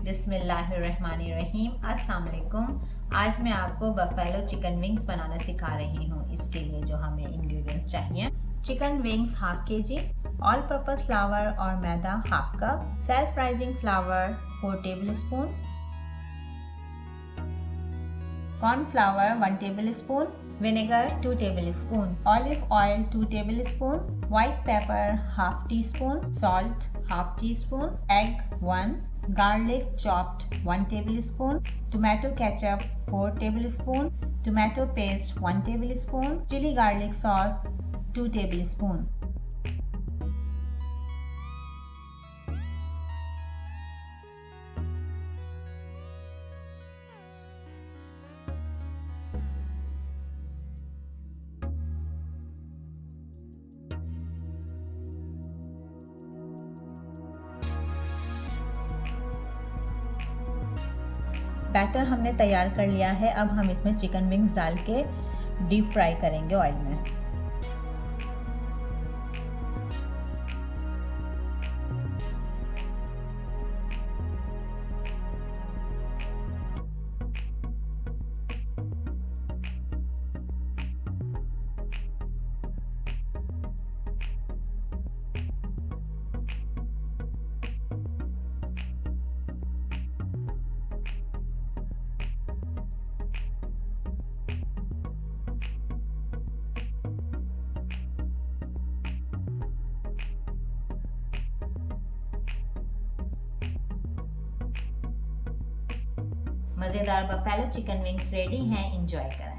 बिस्मिल्लाहिर्रहमानिर्रहीम। अस्सलाम वालेकुम। आज मैं आपको बफेलो चिकन विंग्स बनाना सिखा रही हूँ। इसके लिए जो हमें इंग्रेडिएंट्स चाहिए, chicken wings half KG, all purpose flour और मैदा half cup, self raising flour 4 tablespoon, cornflour 1 tablespoon, vinegar 2 tablespoon, olive oil 2 tablespoon, white pepper half teaspoon, salt half teaspoon, egg 1, garlic chopped 1 tablespoon, tomato ketchup 4 tablespoon, tomato paste 1 tablespoon, chili garlic sauce 2 tablespoon. Batter हमने तैयार कर लिया है। अब हम इसमें chicken wings डाल के डीप फ्राई करेंगे ऑयल में। मज़ेदार बफेलो चिकन विंग्स रेडी हैं। एंजॉय करें।